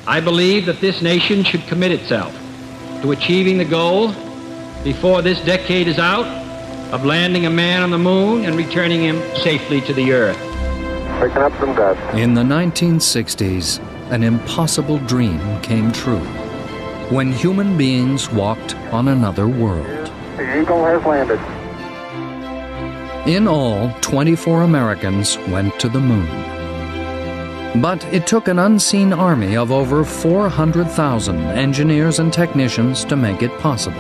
I believe that this nation should commit itself to achieving the goal before this decade is out of landing a man on the moon and returning him safely to the Earth. Picking up some dust. In the 1960s, an impossible dream came true when human beings walked on another world. The Eagle has landed. In all, 24 Americans went to the moon. But it took an unseen army of over 400,000 engineers and technicians to make it possible.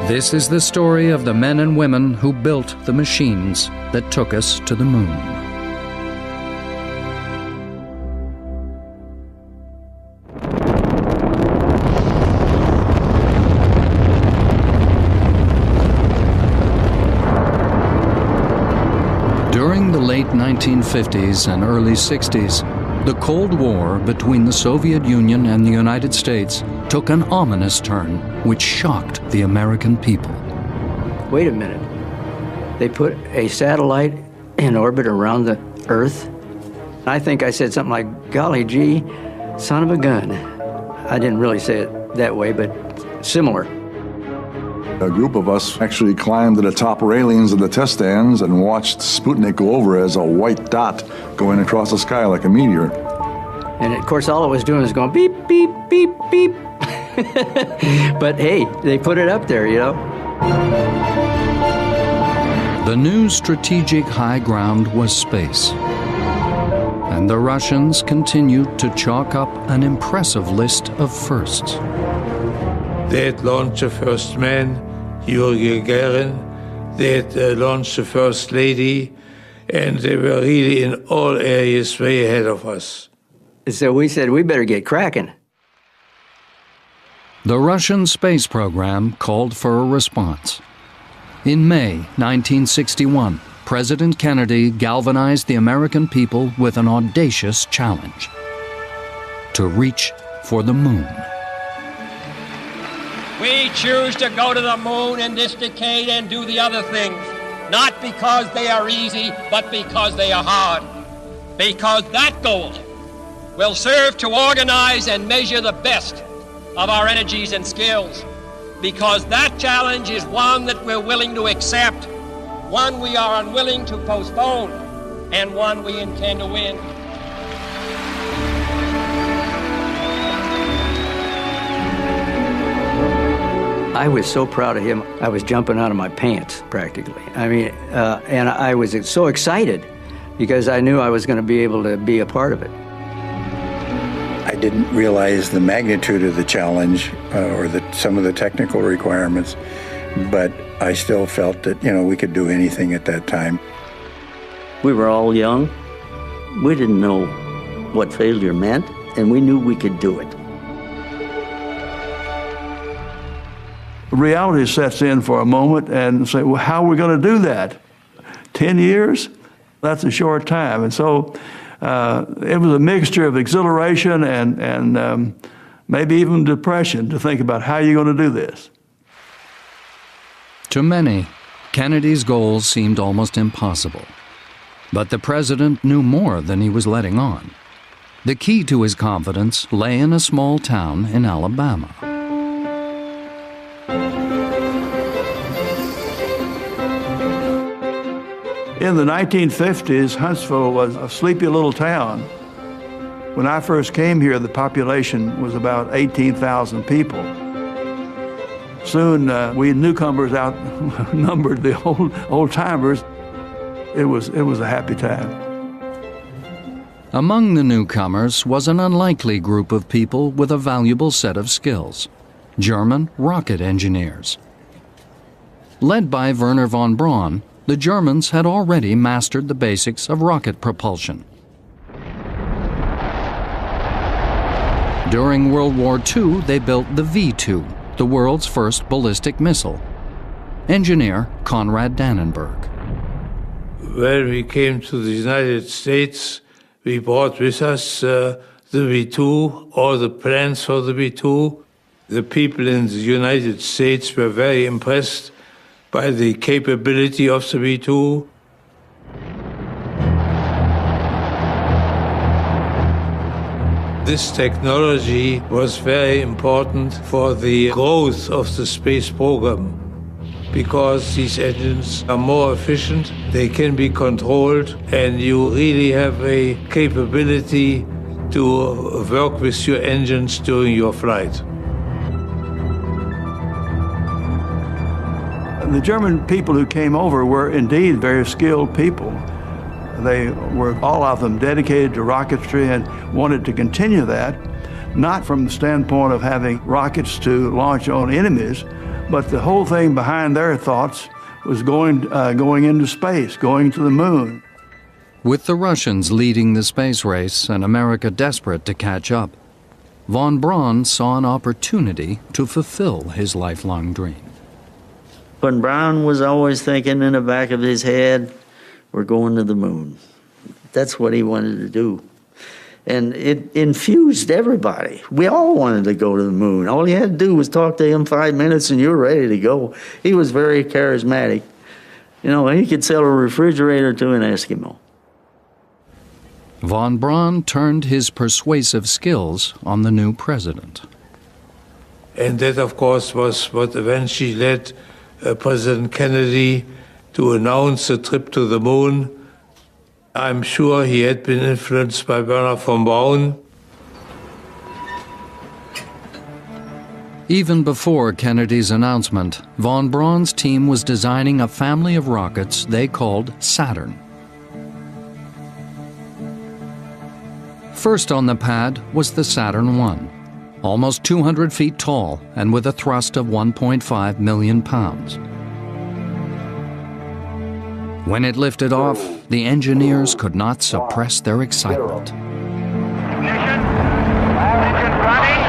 This is the story of the men and women who built the machines that took us to the moon. During the late 1950s and early 60s, the Cold War between the Soviet Union and the United States took an ominous turn which shocked the American people. Wait a minute. They put a satellite in orbit around the Earth? I think I said something like, golly gee, son of a gun. I didn't really say it that way, but similar. A group of us actually climbed to the top railings of the test stands and watched Sputnik go over as a white dot going across the sky like a meteor. And of course, all it was doing was going beep, beep, beep, beep. But hey, they put it up there, you know. The new strategic high ground was space. And the Russians continued to chalk up an impressive list of firsts. They had launched the first man, Yuri Gagarin. They had launched the first lady, and they were really in all areas way ahead of us. So we said, we better get cracking. The Russian space program called for a response. In May 1961, President Kennedy galvanized the American people with an audacious challenge: to reach for the moon. We choose to go to the moon in this decade and do the other things, not because they are easy, but because they are hard. Because that goal will serve to organize and measure the best of our energies and skills. Because that challenge is one that we're willing to accept, one we are unwilling to postpone, and one we intend to win. I was so proud of him, I was jumping out of my pants, practically. I mean, and I was so excited because I knew I was going to be able to be a part of it. I didn't realize the magnitude of the challenge or some of the technical requirements, but I still felt that, you know, we could do anything at that time. We were all young. We didn't know what failure meant, and we knew we could do it. Reality sets in for a moment and say, well, how are we going to do that? 10 years? That's a short time. And so it was a mixture of exhilaration and maybe even depression to think about how you're going to do this. To many, Kennedy's goals seemed almost impossible. But the president knew more than he was letting on. The key to his confidence lay in a small town in Alabama. In the 1950s, Huntsville was a sleepy little town. When I first came here, the population was about 18,000 people. Soon, we newcomers outnumbered the old-timers. It was a happy time. Among the newcomers was an unlikely group of people with a valuable set of skills: German rocket engineers. Led by Werner von Braun, the Germans had already mastered the basics of rocket propulsion. During World War II, they built the V-2, the world's first ballistic missile. Engineer Konrad Dannenberg. When we came to the United States, we brought with us the V-2, all the plans for the V-2. The people in the United States were very impressed by the capability of the V-2. This technology was very important for the growth of the space program because these engines are more efficient, they can be controlled, and you really have a capability to work with your engines during your flight. The German people who came over were indeed very skilled people. They were, all of them, dedicated to rocketry and wanted to continue that, not from the standpoint of having rockets to launch on enemies, but the whole thing behind their thoughts was going into space, going to the moon. With the Russians leading the space race and America desperate to catch up, von Braun saw an opportunity to fulfill his lifelong dream. Von Braun was always thinking in the back of his head, we're going to the moon. That's what he wanted to do. And it infused everybody. We all wanted to go to the moon. All you had to do was talk to him 5 minutes and you were ready to go. He was very charismatic. You know, he could sell a refrigerator to an Eskimo. Von Braun turned his persuasive skills on the new president. And that, of course, was what eventually led President Kennedy to announce a trip to the moon. I'm sure he had been influenced by Wernher von Braun. Even before Kennedy's announcement, von Braun's team was designing a family of rockets they called Saturn. First on the pad was the Saturn I, almost 200 feet tall and with a thrust of 1.5 million pounds. When it lifted off, the engineers could not suppress their excitement. Ignition. All engines running.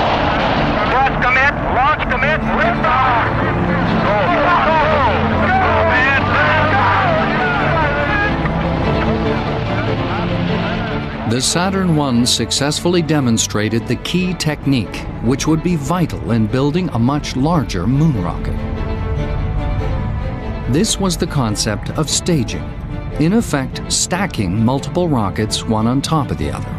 Thrust commit. Launch commit. Lift off. Go, man. The Saturn I successfully demonstrated the key technique, which would be vital in building a much larger moon rocket. This was the concept of staging, in effect stacking multiple rockets one on top of the other.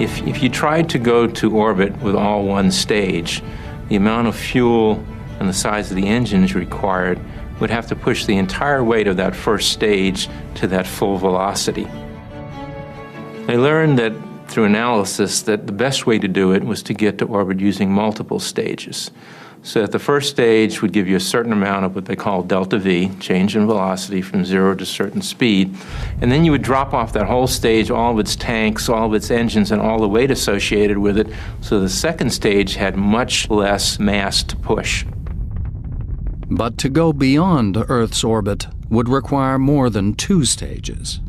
If you tried to go to orbit with all one stage, the amount of fuel and the size of the engines required would have to push the entire weight of that first stage to that full velocity. They learned that through analysis that the best way to do it was to get to orbit using multiple stages. So that the first stage would give you a certain amount of what they call delta V, change in velocity from 0 to a certain speed, and then you would drop off that whole stage, all of its tanks, all of its engines, and all the weight associated with it, so the second stage had much less mass to push. But to go beyond Earth's orbit would require more than 2 stages.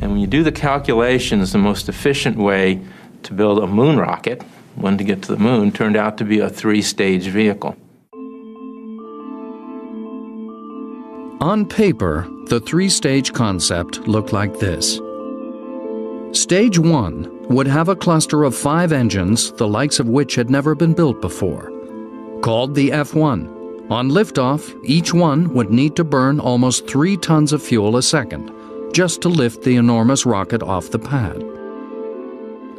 And when you do the calculations, the most efficient way to build a moon rocket, one to get to the moon, turned out to be a 3-stage vehicle. On paper, the 3-stage concept looked like this. Stage 1 would have a cluster of 5 engines, the likes of which had never been built before, called the F1. On liftoff, each one would need to burn almost 3 tons of fuel a second, just to lift the enormous rocket off the pad.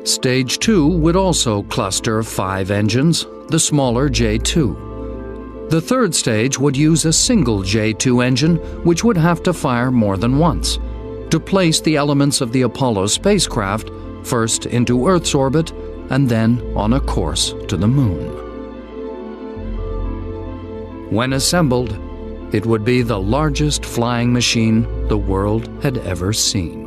Stage 2 would also cluster 5 engines, the smaller J2. The third stage would use a single J2 engine, which would have to fire more than once, to place the elements of the Apollo spacecraft first into Earth's orbit and then on a course to the moon. When assembled, it would be the largest flying machine the world had ever seen.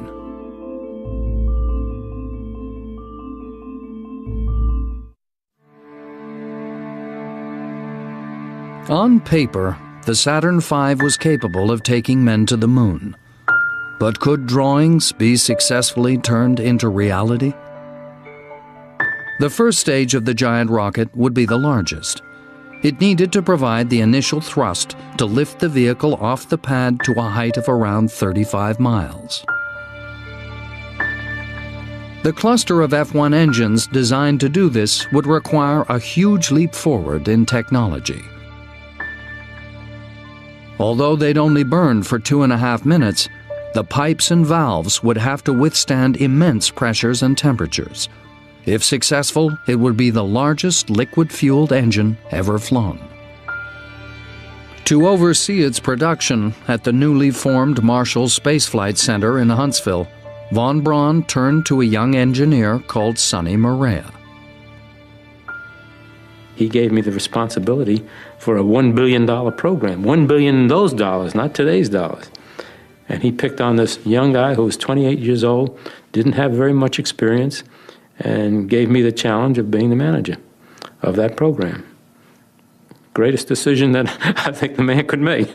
On paper, the Saturn V was capable of taking men to the moon. But could drawings be successfully turned into reality? The first stage of the giant rocket would be the largest. It needed to provide the initial thrust to lift the vehicle off the pad to a height of around 35 miles. The cluster of F1 engines designed to do this would require a huge leap forward in technology. Although they'd only burn for 2.5 minutes, the pipes and valves would have to withstand immense pressures and temperatures, If successful, it would be the largest liquid-fueled engine ever flown. To oversee its production at the newly formed Marshall Space Flight Center in Huntsville, von Braun turned to a young engineer called Sonny Morea. He gave me the responsibility for a $1 billion program. $1 billion in those dollars, not today's dollars. And he picked on this young guy who was 28 years old, didn't have very much experience, and gave me the challenge of being the manager of that program. Greatest decision that I think the man could make.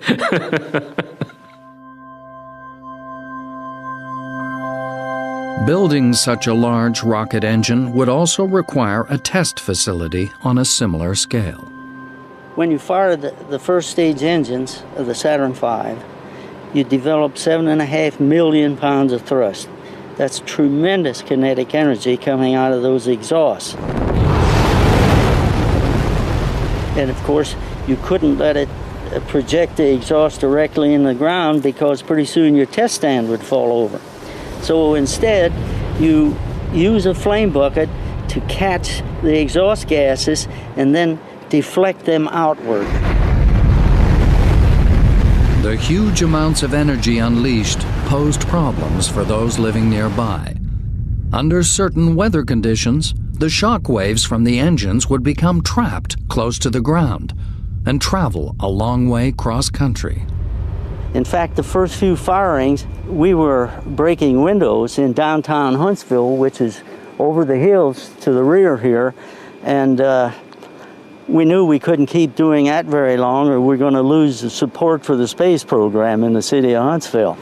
Building such a large rocket engine would also require a test facility on a similar scale. When you fire the first stage engines of the Saturn V, you develop 7.5 million pounds of thrust. That's tremendous kinetic energy coming out of those exhausts. And of course, you couldn't let it project the exhaust directly in the ground because pretty soon your test stand would fall over. So instead, you use a flame bucket to catch the exhaust gases and then deflect them outward. The huge amounts of energy unleashed posed problems for those living nearby. Under certain weather conditions, the shock waves from the engines would become trapped close to the ground and travel a long way cross-country. In fact, the first few firings, we were breaking windows in downtown Huntsville, which is over the hills to the rear here, and we knew we couldn't keep doing that very long or we're going to lose the support for the space program in the city of Huntsville.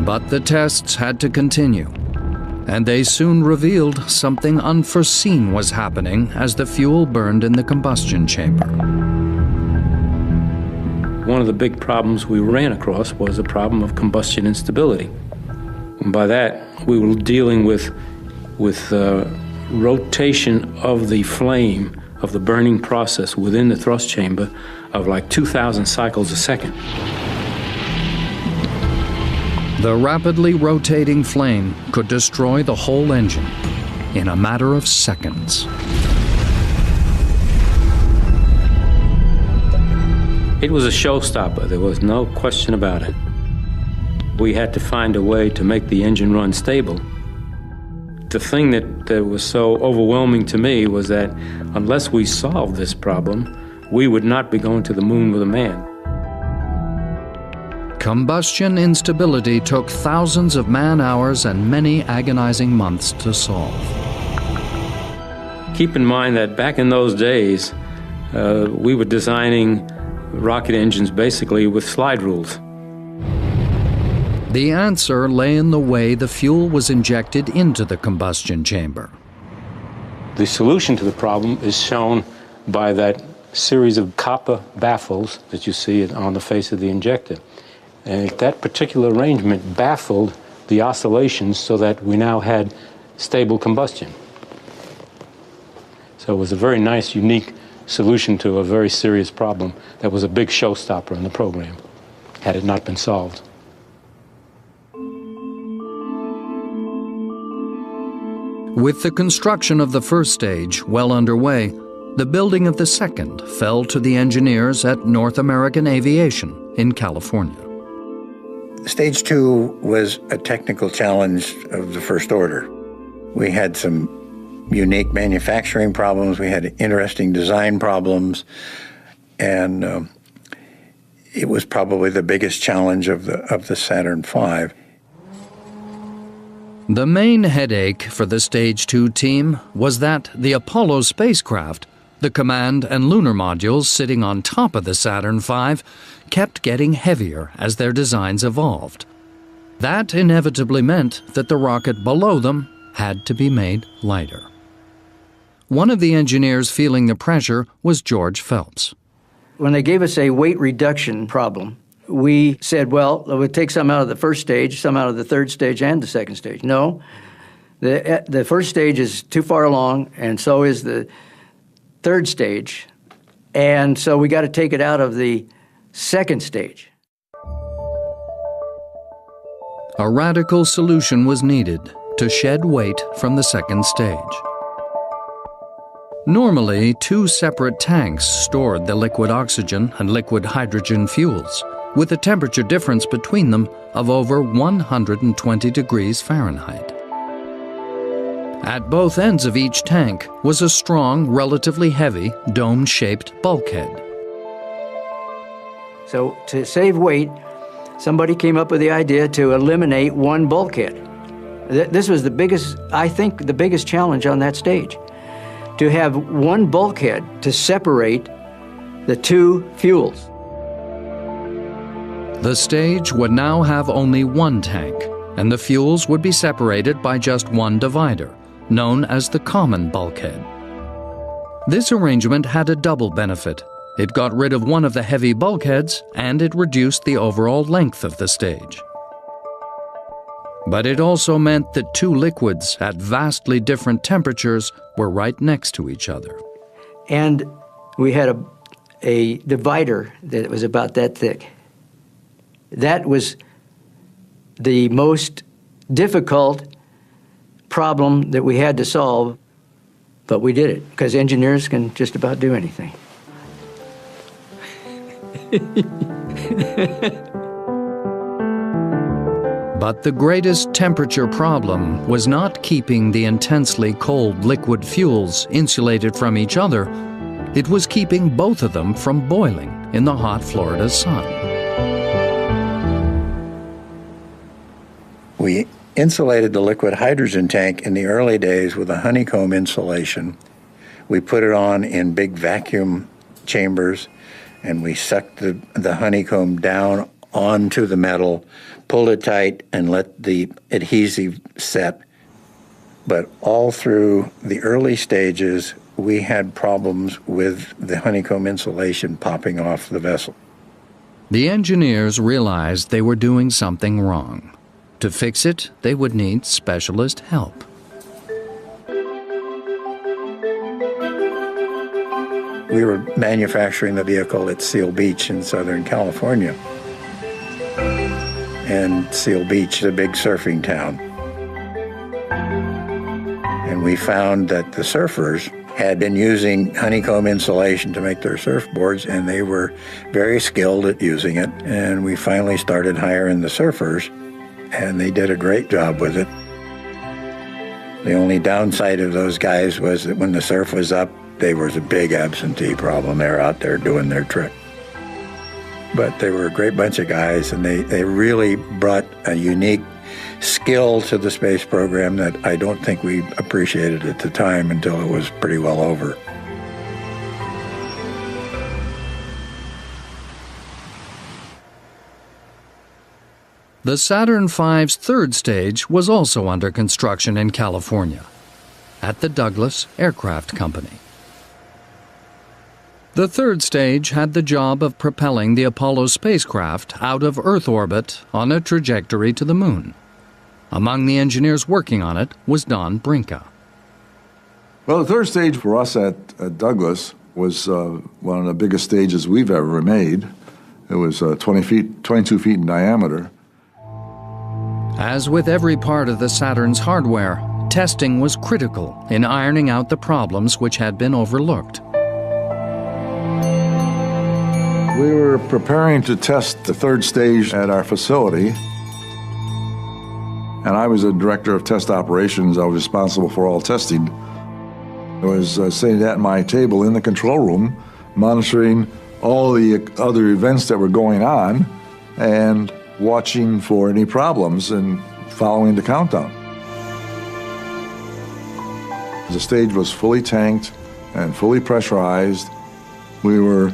But the tests had to continue, and they soon revealed something unforeseen was happening as the fuel burned in the combustion chamber. One of the big problems we ran across was the problem of combustion instability. And by that, we were dealing with rotation of the flame of the burning process within the thrust chamber of like 2,000 cycles a second. The rapidly rotating flame could destroy the whole engine in a matter of seconds. It was a showstopper, there was no question about it. We had to find a way to make the engine run stable. The thing that was so overwhelming to me was that unless we solved this problem, we would not be going to the moon with a man. Combustion instability took thousands of man-hours and many agonizing months to solve. Keep in mind that back in those days, we were designing rocket engines basically with slide rules. The answer lay in the way the fuel was injected into the combustion chamber. The solution to the problem is shown by that series of copper baffles that you see on the face of the injector. And that particular arrangement baffled the oscillations so that we now had stable combustion. So it was a very nice, unique solution to a very serious problem that was a big showstopper in the program, had it not been solved. With the construction of the first stage well underway, the building of the second fell to the engineers at North American Aviation in California. Stage 2 was a technical challenge of the first order. We had some unique manufacturing problems, we had interesting design problems, and it was probably the biggest challenge of the Saturn V. The main headache for the Stage 2 team was that the Apollo spacecraft, the command and lunar modules sitting on top of the Saturn V, kept getting heavier as their designs evolved. That inevitably meant that the rocket below them had to be made lighter. One of the engineers feeling the pressure was George Phelps. When they gave us a weight reduction problem, we said, well, we'll take some out of the first stage, some out of the third stage and the second stage. No, the first stage is too far along, and so is the third stage. And so we got to take it out of the second stage. A radical solution was needed to shed weight from the second stage. Normally, 2 separate tanks stored the liquid oxygen and liquid hydrogen fuels, with a temperature difference between them of over 120 degrees Fahrenheit. At both ends of each tank was a strong, relatively heavy, dome-shaped bulkhead. So to save weight, somebody came up with the idea to eliminate one bulkhead. This was the biggest, I think, the biggest challenge on that stage. To have one bulkhead to separate the 2 fuels. The stage would now have only one tank, and the fuels would be separated by just one divider, known as the common bulkhead. This arrangement had a double benefit. It got rid of one of the heavy bulkheads, and it reduced the overall length of the stage. But it also meant that 2 liquids at vastly different temperatures were right next to each other. And we had a divider that was about that thick. That was the most difficult problem that we had to solve, but we did it, because engineers can just about do anything. But the greatest temperature problem was not keeping the intensely cold liquid fuels insulated from each other. It was keeping both of them from boiling in the hot Florida sun. We insulated the liquid hydrogen tank in the early days with a honeycomb insulation. We put it on in big vacuum chambers, and we sucked the honeycomb down onto the metal, pulled it tight, and let the adhesive set. But all through the early stages, we had problems with the honeycomb insulation popping off the vessel. The engineers realized they were doing something wrong. To fix it, they would need specialist help. We were manufacturing the vehicle at Seal Beach in Southern California. And Seal Beach is a big surfing town. And we found that the surfers had been using honeycomb insulation to make their surfboards, and they were very skilled at using it. And we finally started hiring the surfers, and they did a great job with it. The only downside of those guys was that when the surf was up, there was a big absentee problem. They were out there doing their trick. But they were a great bunch of guys, and they really brought a unique skill to the space program that I don't think we appreciated at the time until it was pretty well over. The Saturn V's third stage was also under construction in California, at the Douglas Aircraft Company. The third stage had the job of propelling the Apollo spacecraft out of Earth orbit on a trajectory to the Moon. Among the engineers working on it was Don Brinka. Well, the third stage for us at Douglas was one of the biggest stages we've ever made. It was 22 feet in diameter. As with every part of the Saturn's hardware, testing was critical in ironing out the problems which had been overlooked. We were preparing to test the third stage at our facility, and I was the director of test operations. I was responsible for all testing. I was sitting at my table in the control room, monitoring all the other events that were going on and watching for any problems and following the countdown. The stage was fully tanked and fully pressurized. We were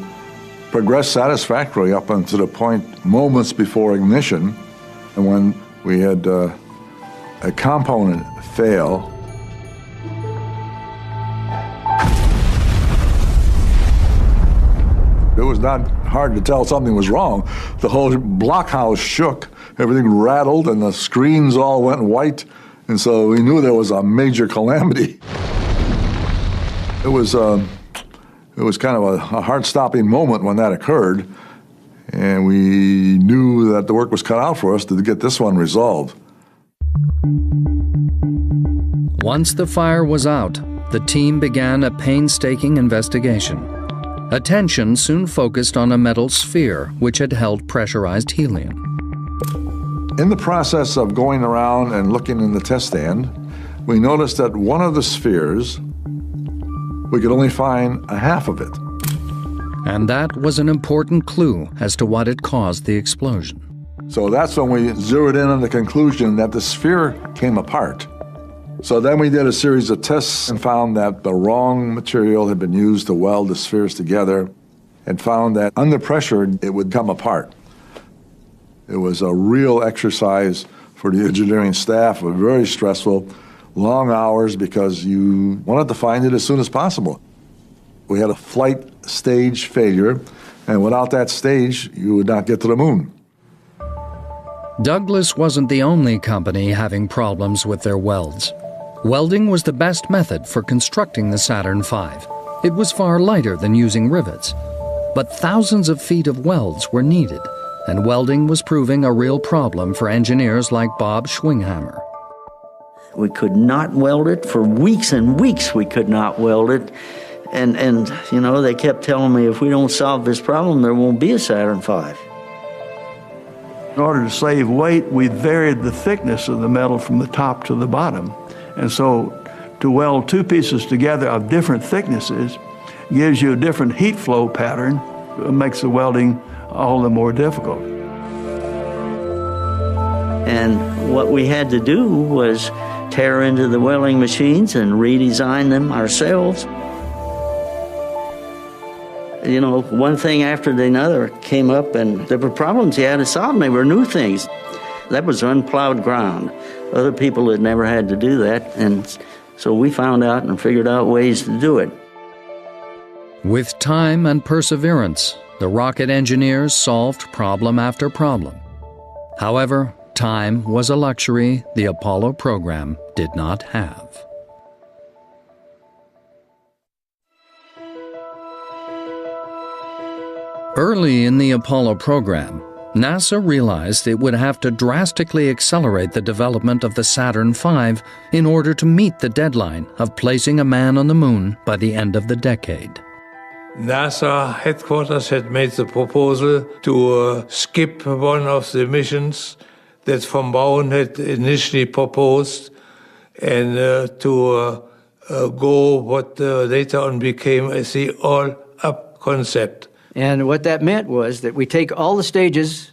progressed satisfactorily up until the point moments before ignition, and when we had a component fail. It was not hard to tell something was wrong. The whole blockhouse shook, everything rattled, and the screens all went white, and so we knew there was a major calamity. It was kind of a heart-stopping moment when that occurred, and we knew that the work was cut out for us to get this one resolved. Once the fire was out, the team began a painstaking investigation. Attention soon focused on a metal sphere which had held pressurized helium. In the process of going around and looking in the test stand, we noticed that one of the spheres, we could only find a half of it. And that was an important clue as to what had caused the explosion. So that's when we zeroed in on the conclusion that the sphere came apart. So then we did a series of tests and found that the wrong material had been used to weld the spheres together, and found that under pressure it would come apart. It was a real exercise for the engineering staff. It was very stressful, long hours, because you wanted to find it as soon as possible. We had a flight stage failure, and without that stage, you would not get to the moon. Douglas wasn't the only company having problems with their welds. Welding was the best method for constructing the Saturn V. It was far lighter than using rivets. But thousands of feet of welds were needed, and welding was proving a real problem for engineers like Bob Schwinghammer. We could not weld it. For weeks and weeks we could not weld it. And you know, they kept telling me, if we don't solve this problem, there won't be a Saturn V. In order to save weight, we varied the thickness of the metal from the top to the bottom. And so to weld two pieces together of different thicknesses gives you a different heat flow pattern. It makes the welding all the more difficult. And what we had to do was tear into the welding machines and redesign them ourselves. You know, one thing after another came up, and there were problems you had to solve, and they were new things. That was unplowed ground. Other people had never had to do that, and so we found out and figured out ways to do it. With time and perseverance, the rocket engineers solved problem after problem. However, time was a luxury the Apollo program did not have. Early in the Apollo program, NASA realized it would have to drastically accelerate the development of the Saturn V in order to meet the deadline of placing a man on the moon by the end of the decade. NASA headquarters had made the proposal to skip one of the missions that von Braun had initially proposed, and to go what later on became as the all-up concept. And what that meant was that we take all the stages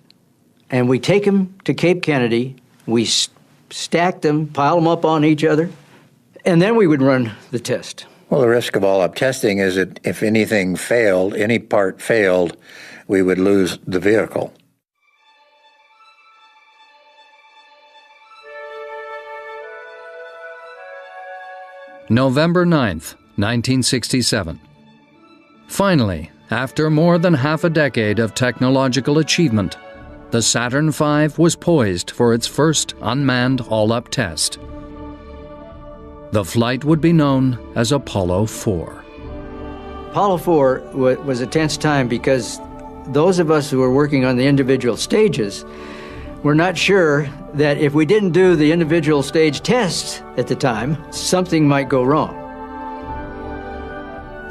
and we take them to Cape Kennedy, we stack them, pile them up on each other, and then we would run the test. Well, the risk of all-up testing is that if anything failed, any part failed, we would lose the vehicle. November 9th, 1967. Finally, after more than half a decade of technological achievement, the Saturn V was poised for its first unmanned all-up test. The flight would be known as Apollo 4. Apollo 4 was a tense time because those of us who were working on the individual stages were not sure that if we didn't do the individual stage tests at the time, something might go wrong.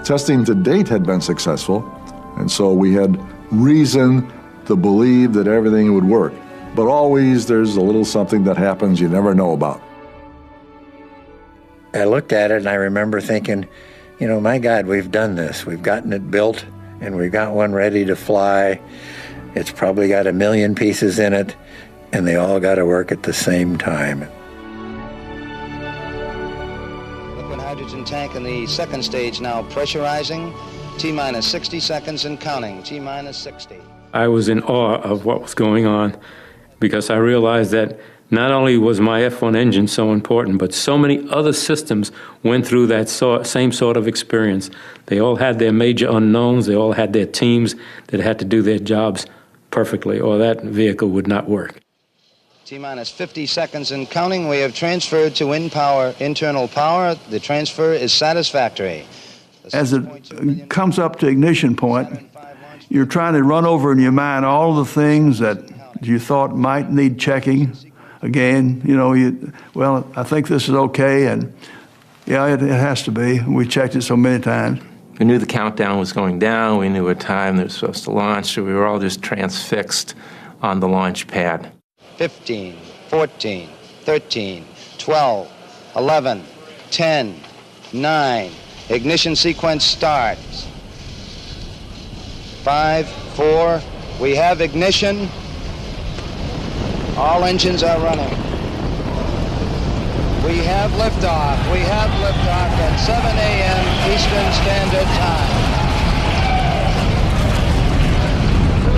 Testing to date had been successful, and so we had reason to believe that everything would work. But always there's a little something that happens you never know about. I looked at it and I remember thinking, you know, my God, we've done this. We've gotten it built and we've got one ready to fly. It's probably got 1 million pieces in it, and they all got to work at the same time. Liquid hydrogen tank in the second stage now pressurizing. T-minus 60 seconds and counting. T-minus 60. I was in awe of what was going on because I realized that not only was my F1 engine so important, but so many other systems went through that same sort of experience. They all had their major unknowns. They all had their teams that had to do their jobs perfectly, or that vehicle would not work. T-minus 50 seconds and counting. We have transferred to internal power. The transfer is satisfactory. As it comes up to ignition point, you're trying to run over in your mind all the things that you thought might need checking, again, you know, well, I think this is okay, and yeah, it has to be. We checked it so many times. We knew the countdown was going down. We knew what time they were supposed to launch, so we were all just transfixed on the launch pad. 15, 14, 13, 12, 11, 10, 9. Ignition sequence starts. 5, 4. We have ignition. All engines are running. We have liftoff. We have liftoff at 7 a.m. Eastern Standard Time.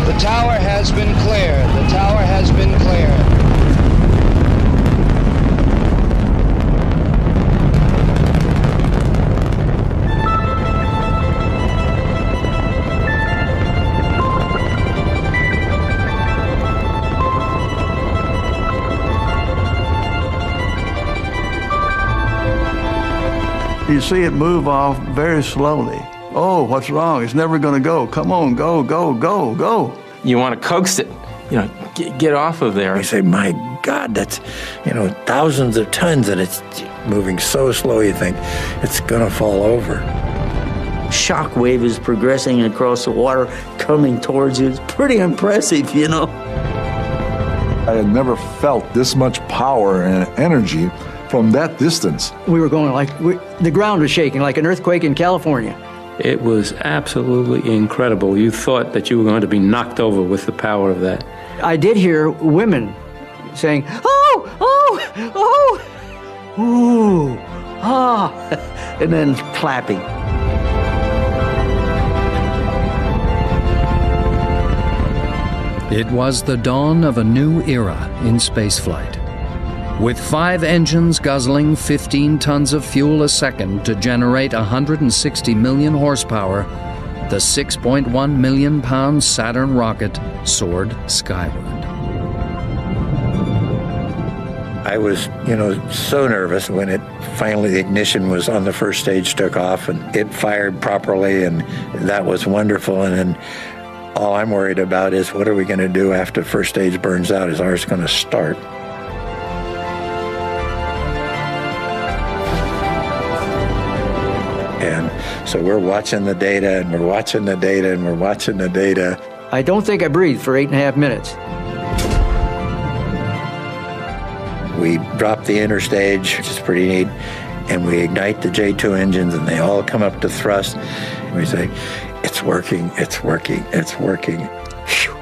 The tower has been cleared. The tower has been cleared. You see it move off very slowly. Oh, what's wrong? It's never going to go. Come on, go, go, go, go. You want to coax it, you know, get off of there. You say, my God, that's, you know, thousands of tons, and it's moving so slow you think it's going to fall over. Shock wave is progressing across the water, coming towards you. It's pretty impressive, you know. I had never felt this much power and energy from that distance. We were going like, the ground was shaking like an earthquake in California. It was absolutely incredible. You thought that you were going to be knocked over with the power of that. I did hear women saying, oh, oh, oh, ooh, ah, and then clapping. It was the dawn of a new era in spaceflight. With 5 engines guzzling 15 tons of fuel a second to generate 160 million horsepower, the 6.1 million pound Saturn rocket soared skyward. I was, you know, so nervous when it finally, the ignition was on the first stage, took off, and it fired properly, and that was wonderful. And then all I'm worried about is what are we going to do after the first stage burns out? Is ours going to start? And so we're watching the data, and we're watching the data, and we're watching the data. I don't think I breathed for 8.5 minutes. We drop the interstage, which is pretty neat, and we ignite the J2 engines, and they all come up to thrust. And we say, it's working, it's working, it's working. Phew.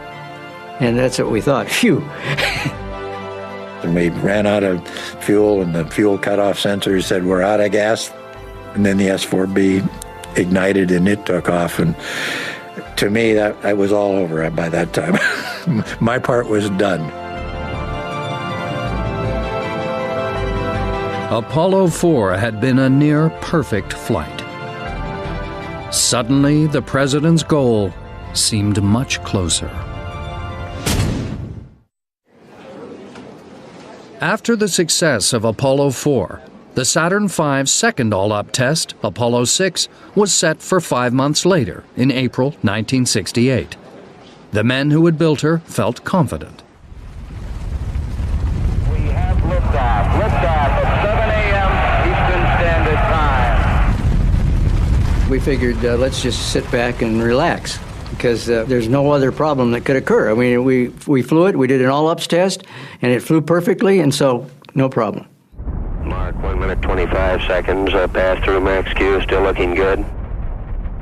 And that's what we thought, phew. And we ran out of fuel, and the fuel cutoff sensor said, we're out of gas. And then the S4B ignited, and it took off. And to me, that was all over by that time. My part was done. Apollo 4 had been a near-perfect flight. Suddenly, the president's goal seemed much closer. After the success of Apollo 4, the Saturn V's second all-up test, Apollo 6, was set for 5 months later, in April 1968. The men who had built her felt confident. We have liftoff. Liftoff at 7 a.m. Eastern Standard Time. We figured, let's just sit back and relax, because there's no other problem that could occur. I mean, we flew it, we did an all-ups test, and it flew perfectly, and so no problem. Mark, 1 minute 25 seconds. Pass through max Q, still looking good.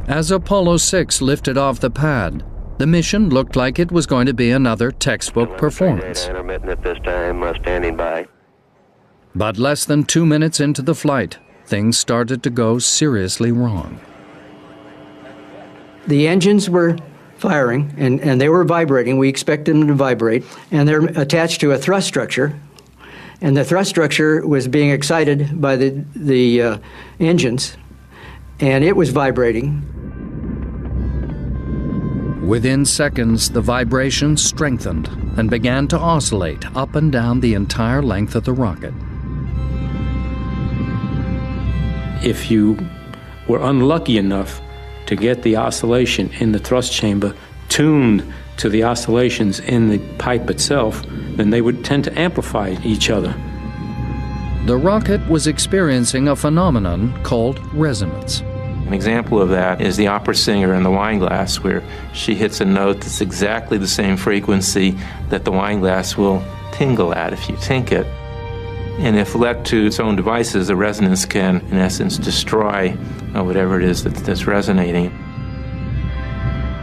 As Apollo 6 lifted off the pad, the mission looked like it was going to be another textbook performance. Intermittent at this time, standing by. But less than 2 minutes into the flight, things started to go seriously wrong. The engines were firing, and they were vibrating. We expected them to vibrate, and they're attached to a thrust structure. And the thrust structure was being excited by the engines, and it was vibrating. Within seconds, the vibration strengthened and began to oscillate up and down the entire length of the rocket. If you were unlucky enough to get the oscillation in the thrust chamber tuned to the oscillations in the pipe itself, and they would tend to amplify each other. The rocket was experiencing a phenomenon called resonance. An example of that is the opera singer in the wine glass, where she hits a note that's exactly the same frequency that the wine glass will tingle at if you tink it. And if left to its own devices, the resonance can, in essence, destroy whatever it is that's resonating.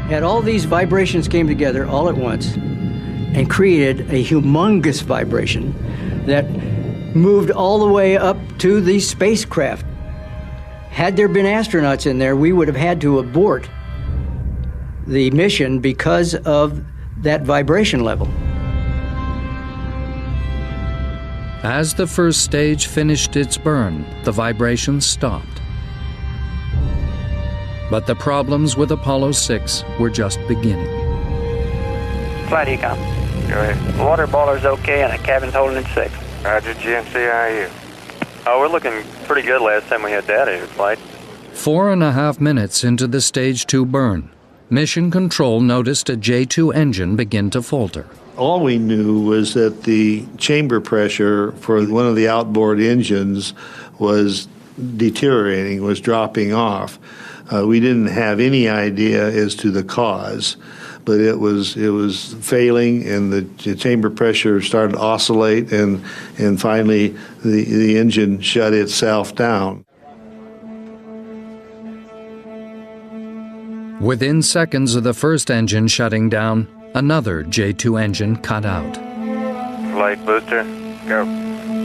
And all these vibrations came together all at once and created a humongous vibration that moved all the way up to the spacecraft. Had there been astronauts in there, we would have had to abort the mission because of that vibration level. As the first stage finished its burn, the vibrations stopped. But the problems with Apollo 6 were just beginning. Flight Econ. Go ahead. Water boiler's okay and the cabin's holding in 6. Roger, GNC, how are you? Oh, we're looking pretty good last time we had data here, Flight. 4.5 minutes into the Stage 2 burn, Mission Control noticed a J2 engine begin to falter. All we knew was that the chamber pressure for one of the outboard engines was deteriorating, was dropping off. We didn't have any idea as to the cause, but it was failing, and the chamber pressure started to oscillate, and finally the engine shut itself down. Within seconds of the first engine shutting down, another J2 engine cut out. Flight booster, go.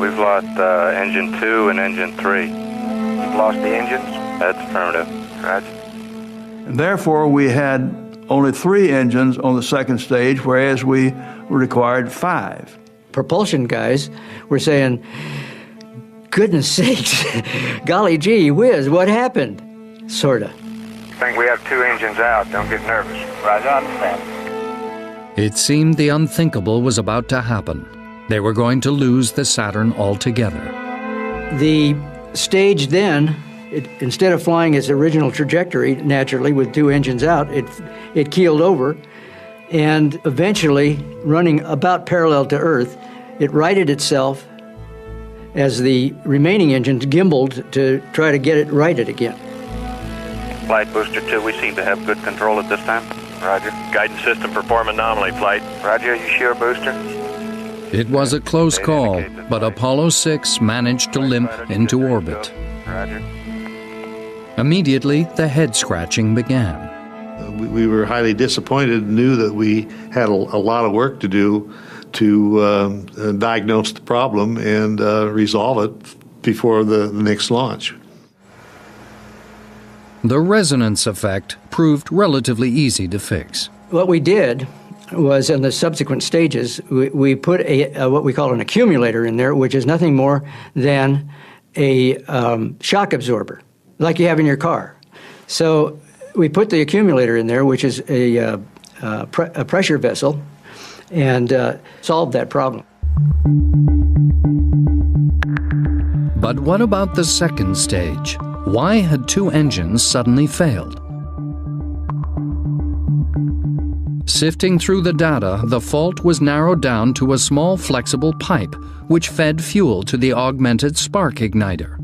We've lost engine 2 and engine 3. You've lost the engines? That's affirmative. Roger. And therefore, we had only 3 engines on the second stage, whereas we required 5. Propulsion guys were saying, goodness sakes, golly gee whiz, what happened? Sorta. I think we have 2 engines out. Don't get nervous. Roger, I understand. It seemed the unthinkable was about to happen. They were going to lose the Saturn altogether. The stage then, instead of flying its original trajectory naturally with 2 engines out, it keeled over, and eventually, running about parallel to Earth, it righted itself as the remaining engines gimbaled to try to get it righted again. Flight booster 2, we seem to have good control at this time. Roger. Guidance system performing nominally, Flight. Roger, are you sure, booster? It was a close call, but Apollo 6 managed to limp into orbit. Roger. Immediately, the head scratching began. We were highly disappointed and knew that we had a lot of work to do to diagnose the problem and resolve it before the next launch. The resonance effect proved relatively easy to fix. What we did was, in the subsequent stages, we put what we call an accumulator in there, which is nothing more than a shock absorber, like you have in your car. So we put the accumulator in there, which is a pressure vessel, and solved that problem. But what about the second stage? Why had 2 engines suddenly failed? Sifting through the data, the fault was narrowed down to a small flexible pipe which fed fuel to the augmented spark igniter.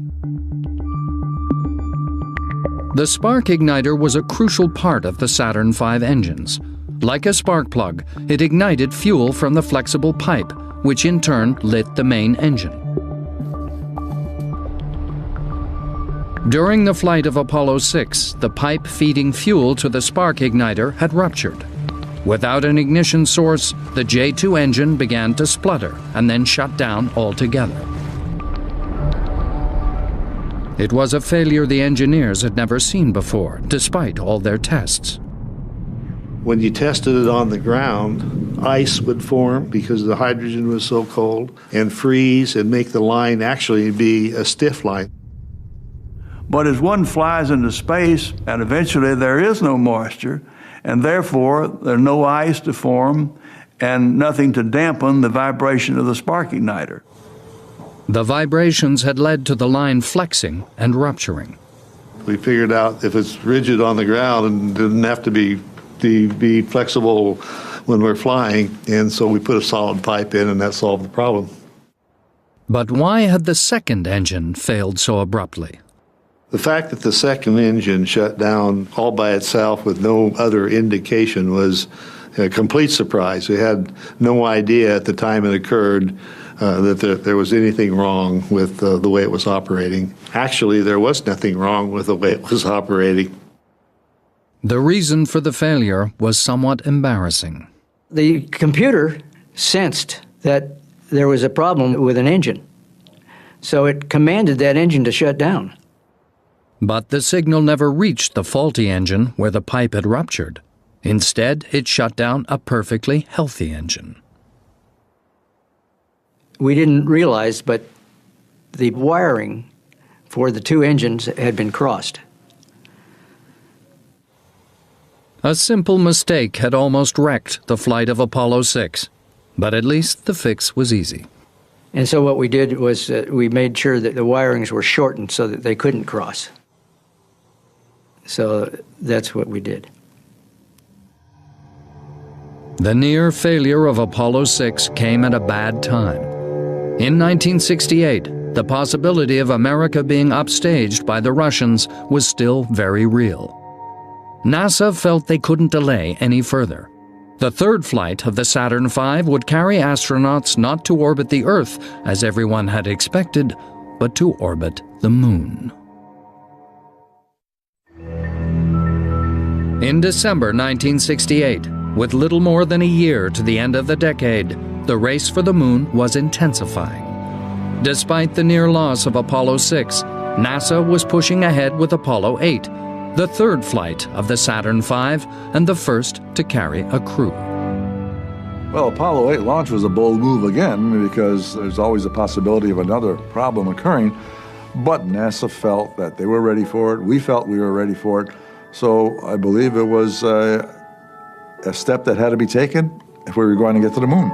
The spark igniter was a crucial part of the Saturn V engines. Like a spark plug, it ignited fuel from the flexible pipe, which in turn lit the main engine. During the flight of Apollo 6, the pipe feeding fuel to the spark igniter had ruptured. Without an ignition source, the J2 engine began to splutter and then shut down altogether. It was a failure the engineers had never seen before, despite all their tests. When you tested it on the ground, ice would form because the hydrogen was so cold, and freeze and make the line actually be a stiff line. But as one flies into space, and eventually there is no moisture, and therefore there's no ice to form and nothing to dampen the vibration of the spark igniter. The vibrations had led to the line flexing and rupturing. We figured out if it's rigid on the ground and didn't have to be flexible when we're flying, and so we put a solid pipe in, and that solved the problem. But why had the second engine failed so abruptly? The fact that the second engine shut down all by itself with no other indication was a complete surprise. We had no idea at the time it occurred that there was anything wrong with the way it was operating. Actually, there was nothing wrong with the way it was operating. The reason for the failure was somewhat embarrassing. The computer sensed that there was a problem with an engine, so it commanded that engine to shut down. But the signal never reached the faulty engine where the pipe had ruptured. Instead, it shut down a perfectly healthy engine. We didn't realize, but the wiring for the two engines had been crossed. A simple mistake had almost wrecked the flight of Apollo 6, but at least the fix was easy. And so what we did was we made sure that the wirings were shortened so that they couldn't cross. So that's what we did. The near failure of Apollo 6 came at a bad time. In 1968, the possibility of America being upstaged by the Russians was still very real. NASA felt they couldn't delay any further. The third flight of the Saturn V would carry astronauts not to orbit the Earth, as everyone had expected, but to orbit the Moon. In December 1968, with little more than a year to the end of the decade, the race for the Moon was intensifying. Despite the near loss of Apollo 6, NASA was pushing ahead with Apollo 8, the third flight of the Saturn V and the first to carry a crew. Well, Apollo 8 launch was a bold move again because there's always a possibility of another problem occurring, but NASA felt that they were ready for it. We felt we were ready for it. So I believe it was a step that had to be taken if we were going to get to the Moon.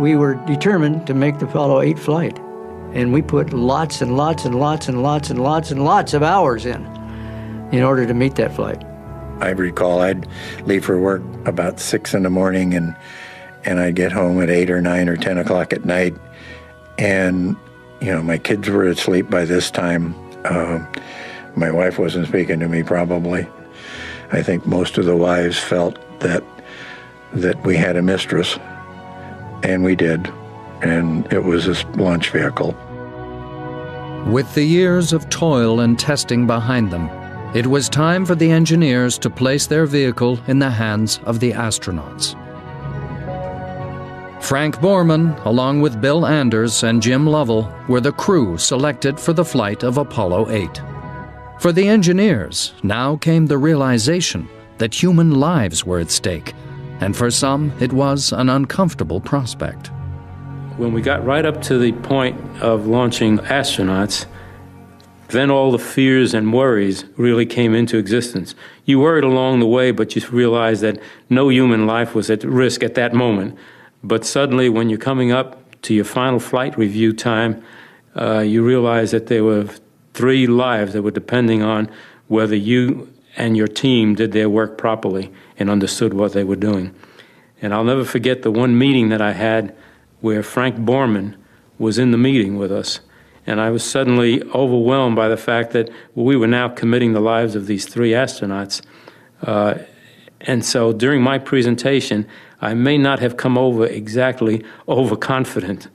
We were determined to make the Apollo 8 flight, and we put lots and lots and lots and lots and lots and lots of hours in order to meet that flight. I recall I'd leave for work about 6 in the morning, and I'd get home at 8 or 9 or 10 o'clock at night, and my kids were asleep by this time. My wife wasn't speaking to me probably. I think most of the wives felt that we had a mistress, and we did, and it was a launch vehicle. With the years of toil and testing behind them, it was time for the engineers to place their vehicle in the hands of the astronauts. Frank Borman, along with Bill Anders and Jim Lovell, were the crew selected for the flight of Apollo 8. For the engineers, now came the realization that human lives were at stake, and for some, it was an uncomfortable prospect. When we got right up to the point of launching astronauts, then all the fears and worries really came into existence. You worried along the way, but you realized that no human life was at risk at that moment. But suddenly, when you're coming up to your final flight review time, you realize that there were 3 lives that were depending on whether you and your team did their work properly and understood what they were doing. And I'll never forget the one meeting that I had where Frank Borman was in the meeting with us. And I was suddenly overwhelmed by the fact that we were now committing the lives of these 3 astronauts. And so during my presentation, I may not have come over exactly overconfident.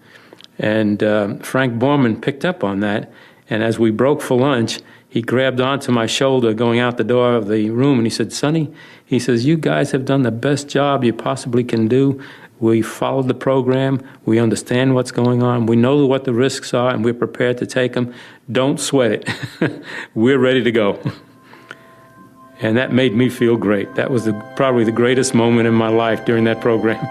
And Frank Borman picked up on that. And as we broke for lunch, he grabbed onto my shoulder going out the door of the room, and he said, "Sonny," he says, "you guys have done the best job you possibly can do. We followed the program. We understand what's going on. We know what the risks are, and we're prepared to take them. Don't sweat it. We're ready to go." And that made me feel great. That was probably the greatest moment in my life during that program.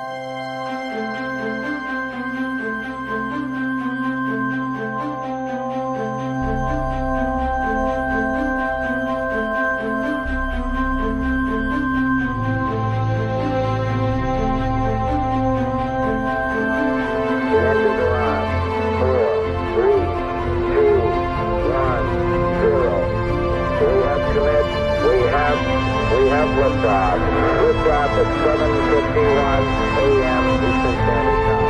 We have liftoff. 7:51 a.m. Eastern Standard Time.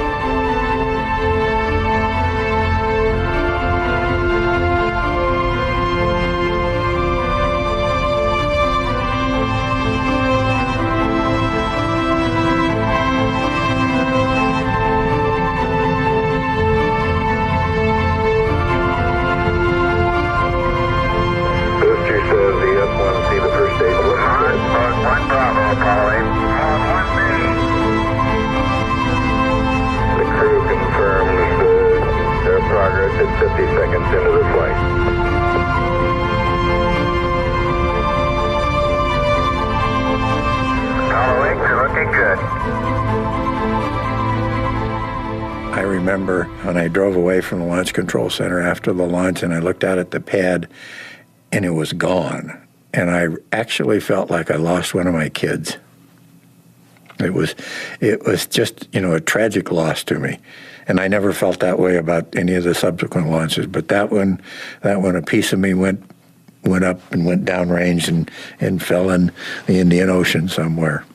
Booster says the S1C, the first stage. One Bravo, Apollo 8. On 1B. The crew confirms their progress at 50 seconds into the flight. Apollo 8, you're looking good. I remember when I drove away from the Launch Control Center after the launch and I looked out at the pad and it was gone. And I actually felt like I lost one of my kids. It was just, a tragic loss to me. And I never felt that way about any of the subsequent launches. But that one, a piece of me went up and went downrange and fell in the Indian Ocean somewhere.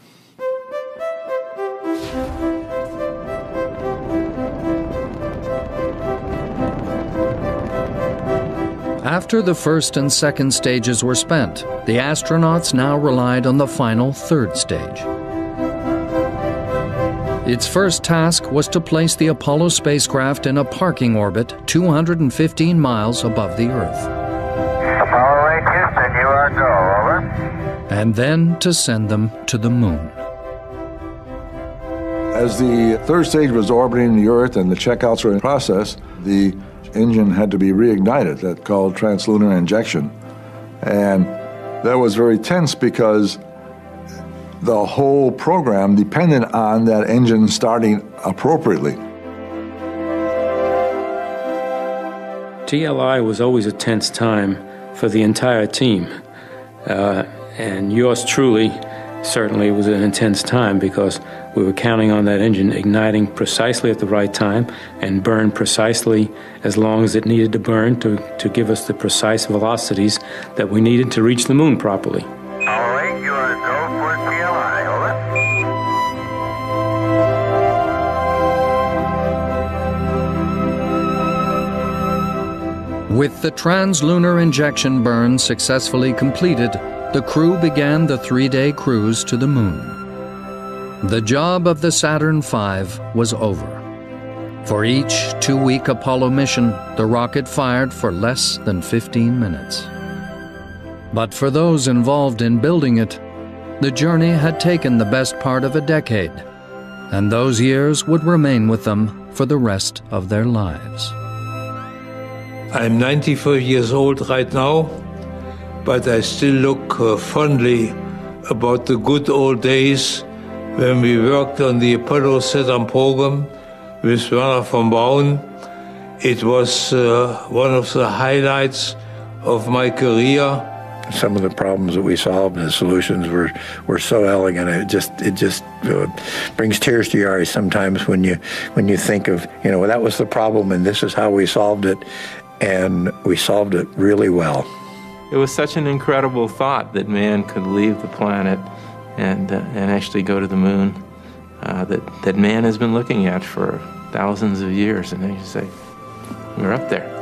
After the first and second stages were spent, the astronauts now relied on the final third stage. Its first task was to place the Apollo spacecraft in a parking orbit 215 miles above the Earth. Apollo 8, Houston, you are go, over. And then to send them to the Moon. As the third stage was orbiting the Earth and the checkouts were in process, the engine had to be reignited. That's called translunar injection. And that was very tense because the whole program depended on that engine starting appropriately. TLI was always a tense time for the entire team. And yours truly certainly was an intense time because we were counting on that engine igniting precisely at the right time and burn precisely as long as it needed to burn to give us the precise velocities that we needed to reach the Moon properly. Apollo 8, you are go for TLI, over. With the translunar injection burn successfully completed, the crew began the 3-day cruise to the Moon. The job of the Saturn V was over. For each 2-week Apollo mission, the rocket fired for less than 15 minutes. But for those involved in building it, the journey had taken the best part of a decade, and those years would remain with them for the rest of their lives. I'm 94 years old right now, but I still look fondly about the good old days when we worked on the Apollo Saturn program with Werner von Braun. It was one of the highlights of my career. Some of the problems that we solved and the solutions were so elegant. It just brings tears to your eyes sometimes when you think of, that was the problem and this is how we solved it, and we solved it really well. It was such an incredible thought that man could leave the planet and actually go to the Moon that man has been looking at for thousands of years, and then you say, we're up there.